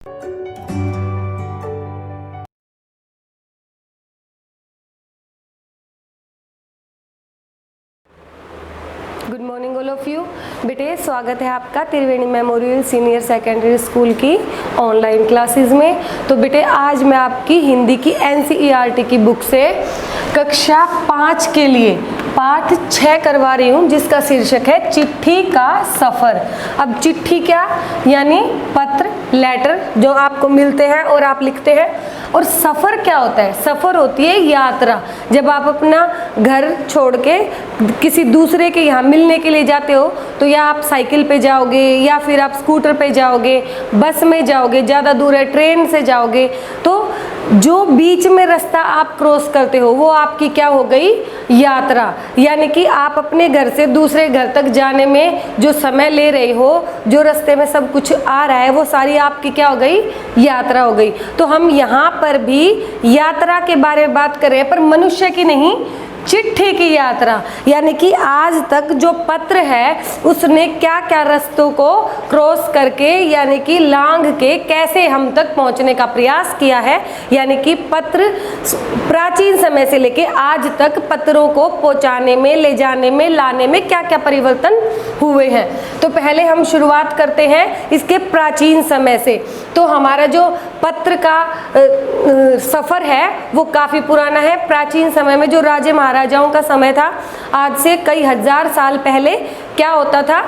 Good morning all of you. बेटे स्वागत है आपका त्रिवेणी मेमोरियल सीनियर सेकेंडरी स्कूल की ऑनलाइन क्लासेस में। तो बेटे आज मैं आपकी हिंदी की NCERT की बुक से कक्षा 5 के लिए पाठ 6 करवा रही हूँ, जिसका शीर्षक है चिट्ठी का सफ़र। अब चिट्ठी क्या, यानी पत्र, लेटर जो आपको मिलते हैं और आप लिखते हैं। और सफ़र क्या होता है? सफ़र होती है यात्रा। जब आप अपना घर छोड़ के किसी दूसरे के यहाँ मिलने के लिए जाते हो तो या आप साइकिल पे जाओगे या फिर आप स्कूटर पे जाओगे, बस में जाओगे, ज़्यादा दूर है ट्रेन से जाओगे, तो जो बीच में रास्ता आप क्रॉस करते हो वो आपकी क्या हो गई? यात्रा। यानी कि आप अपने घर से दूसरे घर तक जाने में जो समय ले रहे हो, जो रास्ते में सब कुछ आ रहा है, वो सारी आपकी क्या हो गई? यात्रा हो गई। तो हम यहाँ पर भी यात्रा के बारे में बात कर रहे हैं, पर मनुष्य की नहीं, चिट्ठी की यात्रा। यानी कि आज तक जो पत्र है उसने क्या क्या रास्तों को क्रॉस करके, यानी कि लांघ के कैसे हम तक पहुंचने का प्रयास किया है। यानी कि पत्र प्राचीन समय से लेके आज तक पत्रों को पहुंचाने में, ले जाने में, लाने में क्या क्या परिवर्तन हुए हैं। तो पहले हम शुरुआत करते हैं इसके प्राचीन समय से। तो हमारा जो पत्र का सफ़र है वो काफ़ी पुराना है। प्राचीन समय में जो राजे महाराजाओं का समय था, आज से कई हजार साल पहले क्या होता था?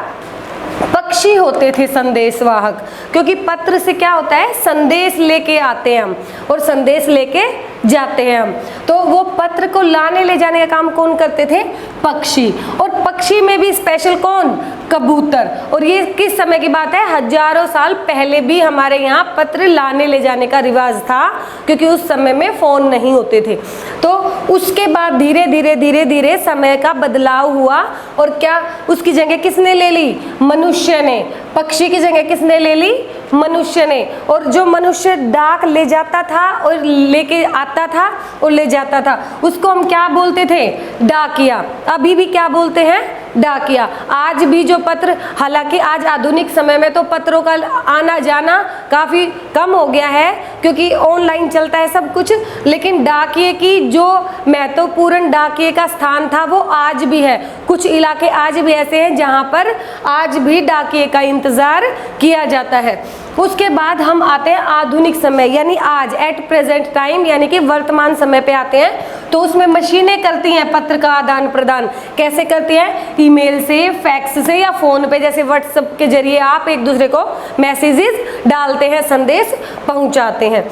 पक्षी होते थे संदेशवाहक। क्योंकि पत्र से क्या होता है? संदेश लेके आते हैं हम और संदेश लेके जाते हैं हम। तो वो पत्र को लाने ले जाने का काम कौन करते थे? पक्षी। और पक्षी में भी स्पेशल कौन? कबूतर। और ये किस समय की बात है? हजारों साल पहले भी हमारे यहाँ पत्र लाने ले जाने का रिवाज था, क्योंकि उस समय में फ़ोन नहीं होते थे। तो उसके बाद धीरे धीरे धीरे धीरे समय का बदलाव हुआ और क्या उसकी जगह किसने ले ली? मनुष्य ने। पक्षी की जगह किसने ले ली? मनुष्य ने। और जो मनुष्य डाक ले जाता था और लेके आता था और ले जाता था, उसको हम क्या बोलते थे? डाकिया। अभी भी क्या बोलते हैं? डाकिया। आज भी जो पत्र, हालांकि आज आधुनिक समय में तो पत्रों का आना जाना काफ़ी कम हो गया है, क्योंकि ऑनलाइन चलता है सब कुछ, लेकिन डाकिए की जो महत्वपूर्ण डाकिए का स्थान था वो आज भी है। कुछ इलाके आज भी ऐसे हैं जहाँ पर आज भी डाकिए का इंतज़ार किया जाता है। उसके बाद हम आते हैं आधुनिक समय, यानी आज एट प्रेजेंट टाइम, यानी कि वर्तमान समय पे आते हैं। तो उसमें मशीनें करती हैं पत्र का आदान प्रदान। कैसे करती हैं? ईमेल से, फैक्स से या फ़ोन पे, जैसे व्हाट्सएप के जरिए आप एक दूसरे को मैसेजेस डालते हैं, संदेश पहुंचाते हैं।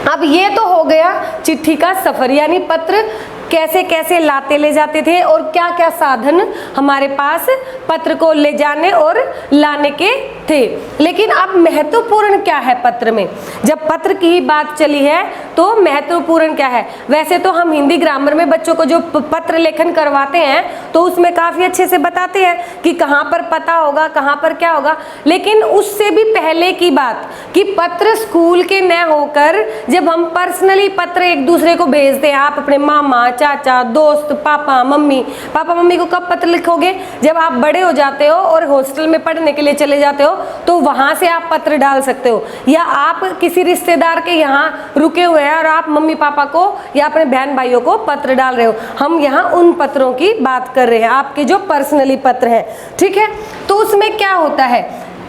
अब ये तो हो गया चिट्ठी का सफ़र, यानी पत्र कैसे कैसे लाते ले जाते थे और क्या क्या साधन हमारे पास पत्र को ले जाने और लाने के थे। लेकिन अब महत्वपूर्ण क्या है पत्र में? जब पत्र की ही बात चली है तो महत्वपूर्ण क्या है? वैसे तो हम हिंदी ग्रामर में बच्चों को जो पत्र लेखन करवाते हैं तो उसमें काफ़ी अच्छे से बताते हैं कि कहाँ पर पता होगा, कहाँ पर क्या होगा। लेकिन उससे भी पहले की बात कि पत्र स्कूल के न होकर जब हम पर्सनली पत्र एक दूसरे को भेजते हैं, आप अपने मामा, चाचा, दोस्त, पापा मम्मी को कब पत्र लिखोगे? जब आप बड़े हो जाते हो और हॉस्टल में पढ़ने के लिए चले जाते हो तो वहाँ से आप पत्र डाल सकते हो, या आप किसी रिश्तेदार के यहाँ रुके हुए हैं और आप मम्मी पापा को या अपने बहन भाइयों को पत्र डाल रहे हो। हम यहाँ उन पत्रों की बात कर रहे हैं, आपके जो पर्सनली पत्र हैं, ठीक है। तो उसमें क्या होता है?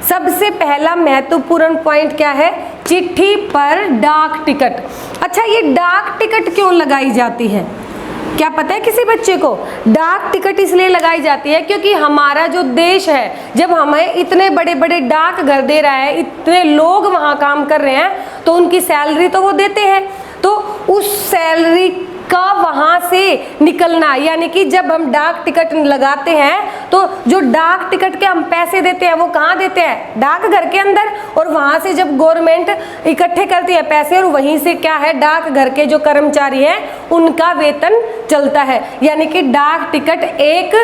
सबसे पहला महत्वपूर्ण पॉइंट क्या है? चिट्ठी पर डाक टिकट। अच्छा, ये डाक टिकट क्यों लगाई जाती है? क्या पता है किसी बच्चे को? डाक टिकट इसलिए लगाई जाती है क्योंकि हमारा जो देश है, जब हमें इतने बड़े बड़े डाक घर दे रहा है, इतने लोग वहाँ काम कर रहे हैं, तो उनकी सैलरी तो वो देते हैं। तो उस सैलरी का वहाँ से निकलना, यानी कि जब हम डाक टिकट लगाते हैं तो जो डाक टिकट के हम पैसे देते हैं वो कहाँ देते हैं? डाक घर के अंदर। और वहाँ से जब गवर्नमेंट इकट्ठे करती है पैसे और वहीं से क्या है, डाक घर के जो कर्मचारी हैं उनका वेतन चलता है, यानी कि डाक टिकट एक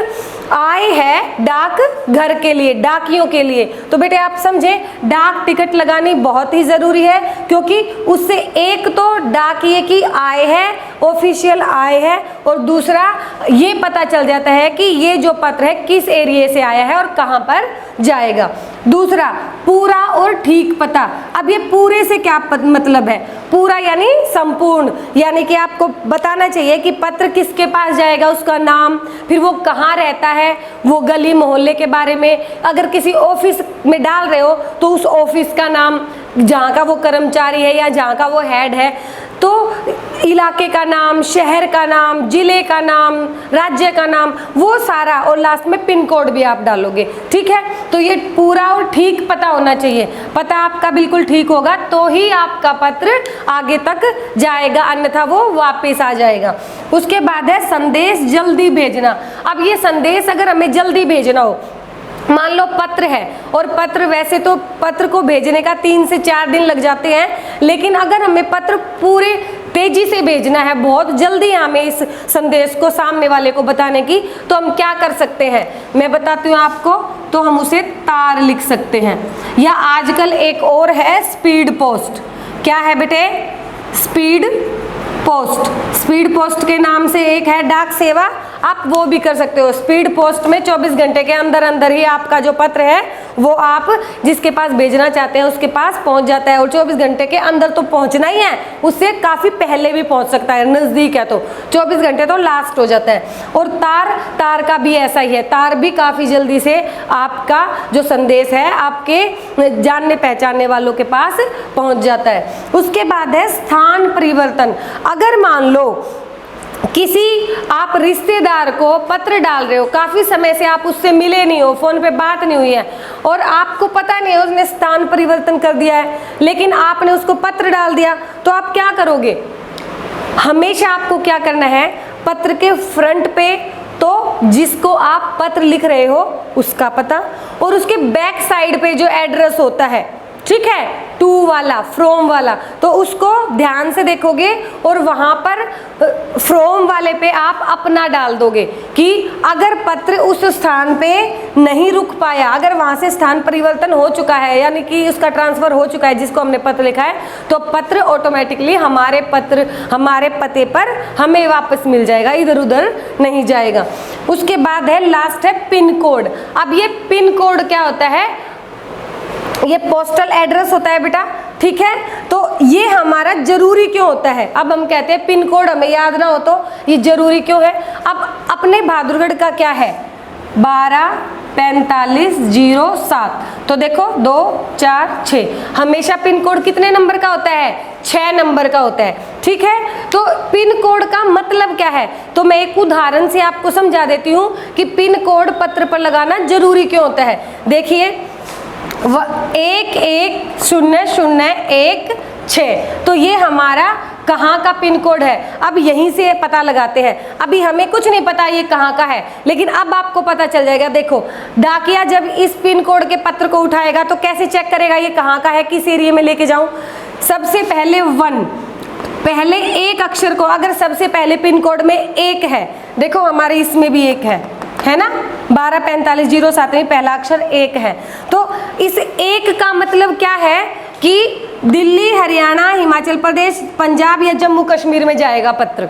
आय है डाक घर के लिए, डाकियों के लिए। तो बेटे आप समझे, डाक टिकट लगानी बहुत ही ज़रूरी है, क्योंकि उससे एक तो डाकिए की आय है, ऑफिशियल आय है, और दूसरा ये पता चल जाता है कि ये जो पत्र है किस एरिया से आया है और कहाँ पर जाएगा। दूसरा, पूरा और ठीक पता। अब ये पूरे से क्या मतलब है? पूरा यानी संपूर्ण, यानी कि आपको बताना चाहिए कि पत्र किसके पास जाएगा, उसका नाम, फिर वो कहाँ रहता है, वो गली मोहल्ले के बारे में। अगर किसी ऑफिस में डाल रहे हो तो उस ऑफिस का नाम, जहाँ का वो कर्मचारी है या जहाँ का वो हेड है, तो इलाके का नाम, शहर का नाम, जिले का नाम, राज्य का नाम, वो सारा, और लास्ट में पिन कोड भी आप डालोगे। ठीक है, तो ये पूरा और ठीक पता होना चाहिए। पता आपका बिल्कुल ठीक होगा तो ही आपका पत्र आगे तक जाएगा, अन्यथा वो वापस आ जाएगा। उसके बाद है संदेश जल्दी भेजना। अब ये संदेश अगर हमें जल्दी भेजना हो, मान लो पत्र है, और पत्र, वैसे तो पत्र को भेजने का 3 से 4 दिन लग जाते हैं, लेकिन अगर हमें पत्र पूरे तेजी से भेजना है, बहुत जल्दी हमें इस संदेश को सामने वाले को बताने की, तो हम क्या कर सकते हैं, मैं बताती हूँ आपको। तो हम उसे तार लिख सकते हैं, या आजकल एक और है स्पीड पोस्ट। क्या है बेटे? Speed post. स्पीड पोस्ट के नाम से एक है डाक सेवा, आप वो भी कर सकते हो। स्पीड पोस्ट में 24 घंटे के अंदर अंदर ही आपका जो पत्र है वो आप जिसके पास भेजना चाहते हैं उसके पास पहुंच जाता है, और 24 घंटे के अंदर तो पहुंचना ही है, उससे काफ़ी पहले भी पहुंच सकता है, नज़दीक है तो 24 घंटे तो लास्ट हो जाता है। और तार का भी ऐसा ही है, तार भी काफ़ी जल्दी से आपका जो संदेश है आपके जानने पहचानने वालों के पास पहुँच जाता है। उसके बाद है स्थान परिवर्तन। अगर मान लो किसी आप रिश्तेदार को पत्र डाल रहे हो, काफ़ी समय से आप उससे मिले नहीं हो, फ़ोन पे बात नहीं हुई है, और आपको पता नहीं है उसने स्थान परिवर्तन कर दिया है, लेकिन आपने उसको पत्र डाल दिया, तो आप क्या करोगे? हमेशा आपको क्या करना है, पत्र के फ्रंट पे तो जिसको आप पत्र लिख रहे हो उसका पता, और उसके बैक साइड पे जो एड्रेस होता है, ठीक है, टू वाला, फ्रॉम वाला, तो उसको ध्यान से देखोगे और वहाँ पर फ्रॉम वाले पे आप अपना डाल दोगे कि अगर पत्र उस स्थान पे नहीं रुक पाया, अगर वहाँ से स्थान परिवर्तन हो चुका है, यानी कि उसका ट्रांसफ़र हो चुका है जिसको हमने पत्र लिखा है, तो पत्र ऑटोमेटिकली हमारे पते पर हमें वापस मिल जाएगा, इधर उधर नहीं जाएगा। उसके बाद है लास्ट है पिन कोड। अब ये पिन कोड क्या होता है? ये पोस्टल एड्रेस होता है बेटा, ठीक है। तो ये हमारा जरूरी क्यों होता है? अब हम कहते हैं पिन कोड हमें याद ना हो तो ये जरूरी क्यों है? अब अपने बहादुरगढ़ का क्या है? 124507। तो देखो 2 4 6, हमेशा पिन कोड कितने नंबर का होता है? 6 नंबर का होता है, ठीक है। तो पिन कोड का मतलब क्या है? तो मैं एक उदाहरण से आपको समझा देती हूँ कि पिन कोड पत्र पर लगाना जरूरी क्यों होता है। देखिए 110016, तो ये हमारा कहाँ का पिन कोड है। अब यहीं से पता लगाते हैं। अभी हमें कुछ नहीं पता ये कहाँ का है, लेकिन अब आपको पता चल जाएगा। देखो डाकिया जब इस पिन कोड के पत्र को उठाएगा तो कैसे चेक करेगा ये कहाँ का है, किस एरिया में लेके जाऊँ? सबसे पहले 1, पहले एक अक्षर को, अगर सबसे पहले पिन कोड में 1 है, देखो हमारे इसमें भी 1 है ना, 124507 में पहला अक्षर 1 है। तो इस 1 का मतलब क्या है कि दिल्ली, हरियाणा, हिमाचल प्रदेश, पंजाब या जम्मू कश्मीर में जाएगा पत्र।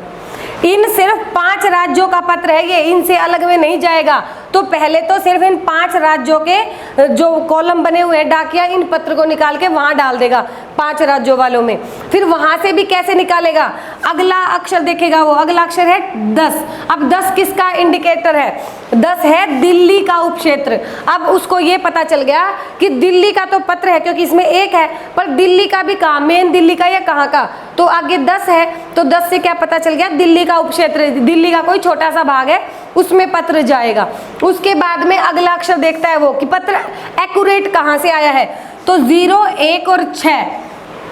इन सिर्फ 5 राज्यों का पत्र है ये, इनसे अलग में नहीं जाएगा। तो पहले तो सिर्फ इन 5 राज्यों के जो कॉलम बने हुए हैं डाकिया इन पत्र को निकाल के वहाँ डाल देगा 5 राज्यों वालों में। फिर वहाँ से भी कैसे निकालेगा? अगला अक्षर देखेगा, वो अगला अक्षर है 10। अब 10 किसका इंडिकेटर है? 10 है दिल्ली का उपक्षेत्र। अब उसको ये पता चल गया कि दिल्ली का तो पत्र है क्योंकि इसमें 1 है, पर दिल्ली का भी कहाँ, मेन दिल्ली का या कहाँ का? तो आगे 10 है, तो 10 से क्या पता चल गया? दिल्ली का उपक्षेत्र, दिल्ली का कोई छोटा सा भाग है उसमें पत्र जाएगा। उसके बाद में अगला अक्षर देखता है वो कि पत्र एक्यूरेट कहाँ से आया है। तो 0, 1 और 6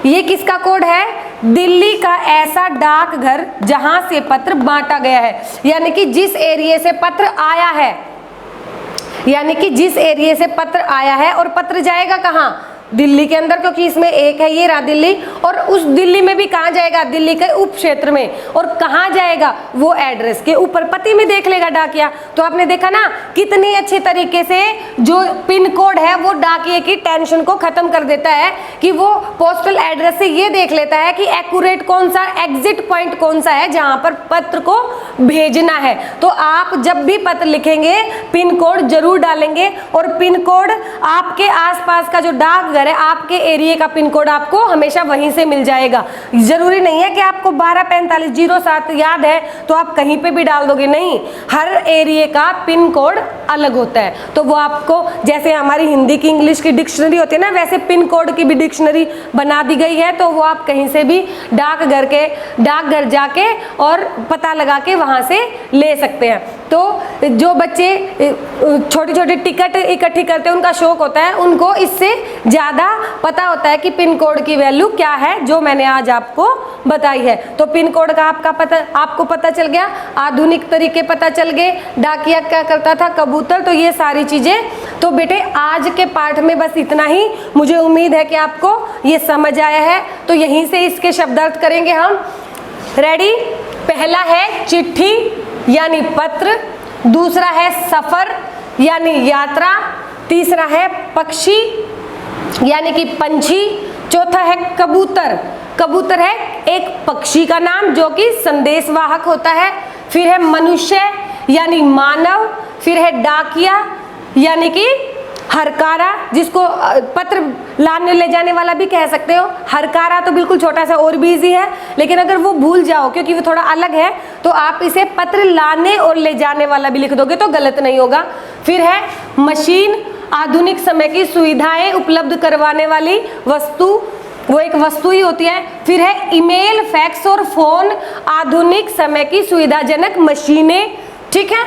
ये किसका कोड है? दिल्ली का ऐसा डाकघर जहां से पत्र बांटा गया है, यानी कि जिस एरिया से पत्र आया है, यानी कि जिस एरिया से पत्र आया है। और पत्र जाएगा कहाँ? दिल्ली के अंदर, क्योंकि इसमें एक है, ये रहा दिल्ली, और उस दिल्ली में भी कहाँ जाएगा, दिल्ली के उप क्षेत्र में, और कहाँ जाएगा, वो एड्रेस के ऊपर पते में देख लेगा डाकिया। तो आपने देखा ना कितनी अच्छी तरीके से जो पिन कोड है वो डाकिये की टेंशन को खत्म कर देता है कि वो पोस्टल एड्रेस से ये देख लेता है कि एक्यूरेट कौन सा एग्जिट पॉइंट कौन सा है जहां पर पत्र को भेजना है। तो आप जब भी पत्र लिखेंगे पिन कोड जरूर डालेंगे, और पिन कोड आपके आसपास का जो डाकघर है, आपके एरिया का पिन कोड आपको हमेशा वहीं से मिल जाएगा। जरूरी नहीं है कि आपको 124507 याद है तो आप कहीं पे भी डाल दोगे, नहीं, हर एरिया का पिन कोड अलग होता है। तो वो आपको, जैसे हमारी हिंदी की इंग्लिश की डिक्शनरी होती है ना, वैसे पिन कोड की भी डिक्शनरी बना दी गई है। तो वो आप कहीं से भी डाकघर जाके और पता लगा के वहां से ले सकते हैं। तो जो बच्चे छोटी छोटी टिकट इकट्ठी करते हैं, उनका शौक होता है, उनको इससे ज़्यादा पता होता है कि पिन कोड की वैल्यू क्या है, जो मैंने आज आपको बताई है। तो पिन कोड का आपको पता चल गया, आधुनिक तरीके पता चल गए, डाकिया क्या करता था, कबूतर, तो ये सारी चीज़ें। तो बेटे आज के पाठ में बस इतना ही। मुझे उम्मीद है कि आपको ये समझ आया है। तो यहीं से इसके शब्दार्थ करेंगे हम। रेडी? पहला है चिट्ठी यानी पत्र, दूसरा है सफर यानी यात्रा, तीसरा है पक्षी यानी कि पंछी, चौथा है कबूतर। कबूतर है एक पक्षी का नाम जो कि संदेशवाहक होता है। फिर है मनुष्य यानी मानव, फिर है डाकिया यानी कि हरकारा, जिसको पत्र लाने ले जाने वाला भी कह सकते हो। हरकारा तो बिल्कुल छोटा सा और भी इजी है, लेकिन अगर वो भूल जाओ क्योंकि वो थोड़ा अलग है तो आप इसे पत्र लाने और ले जाने वाला भी लिख दोगे तो गलत नहीं होगा। फिर है मशीन, आधुनिक समय की सुविधाएं उपलब्ध करवाने वाली वस्तु, वो एक वस्तु ही होती है। फिर है ईमेल, फैक्स और फोन, आधुनिक समय की सुविधाजनक मशीनें, ठीक है।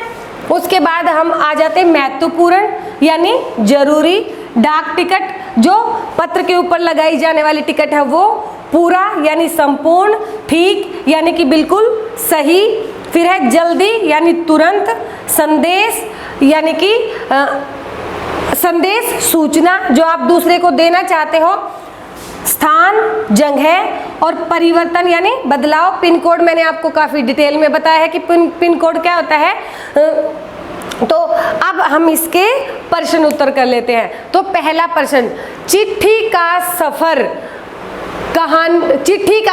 उसके बाद हम आ जाते हैं महत्वपूर्ण यानी जरूरी। डाक टिकट, जो पत्र के ऊपर लगाई जाने वाली टिकट है वो। पूरा यानी संपूर्ण, ठीक यानी कि बिल्कुल सही। फिर है जल्दी यानी तुरंत, संदेश यानी कि संदेश सूचना जो आप दूसरे को देना चाहते हो, स्थान जगह, और परिवर्तन यानी बदलाव। पिन कोड मैंने आपको काफी डिटेल में बताया है कि पिन कोड क्या होता है। तो अब हम इसके प्रश्न उत्तर कर लेते हैं। तो पहला प्रश्न, चिट्ठी का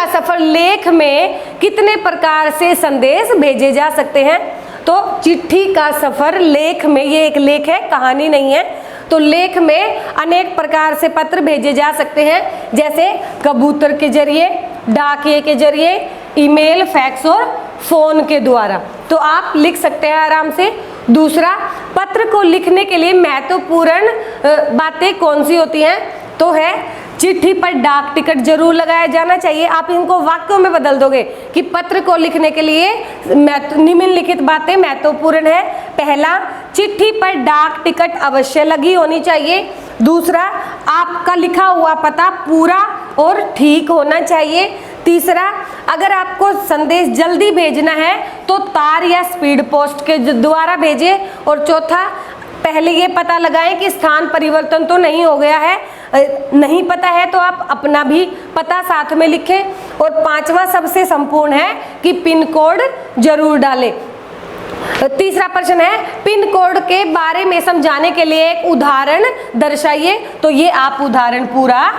सफर लेख में कितने प्रकार से संदेश भेजे जा सकते हैं। तो चिट्ठी का सफर लेख में, ये एक लेख है, कहानी नहीं है, तो लेख में अनेक प्रकार से पत्र भेजे जा सकते हैं, जैसे कबूतर के जरिए, डाकिये के जरिए, ईमेल, फैक्स और फोन के द्वारा। तो आप लिख सकते हैं आराम से। दूसरा, पत्र को लिखने के लिए महत्वपूर्ण बातें कौन सी होती हैं। तो है चिट्ठी पर डाक टिकट जरूर लगाया जाना चाहिए। आप इनको वाक्यों में बदल दोगे कि पत्र को लिखने के लिए निम्नलिखित बातें महत्वपूर्ण है। पहला, चिट्ठी पर डाक टिकट अवश्य लगी होनी चाहिए। दूसरा, आपका लिखा हुआ पता पूरा और ठीक होना चाहिए। तीसरा, अगर आपको संदेश जल्दी भेजना है तो तार या स्पीड पोस्ट के द्वारा भेजें। और चौथा, पहले ये पता लगाएं कि स्थान परिवर्तन तो नहीं हो गया है। नहीं पता है तो आप अपना भी पता साथ में लिखें। और पांचवा सबसे संपूर्ण है कि पिन कोड जरूर डालें। तीसरा प्रश्न है, पिन कोड के बारे में समझाने के लिए एक उदाहरण दर्शाइए। तो ये आप उदाहरण पूरा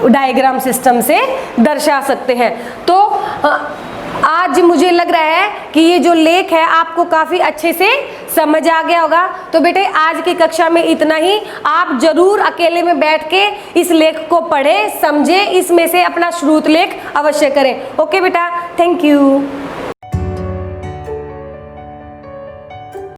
डायग्राम सिस्टम से दर्शा सकते हैं। तो आज मुझे लग रहा है कि ये जो लेख है आपको काफ़ी अच्छे से समझ आ गया होगा। तो बेटे आज की कक्षा में इतना ही। आप जरूर अकेले में बैठ के इस लेख को पढ़ें, समझें, इसमें से अपना श्रुत लेख अवश्य करें। ओके बेटा, थैंक यू।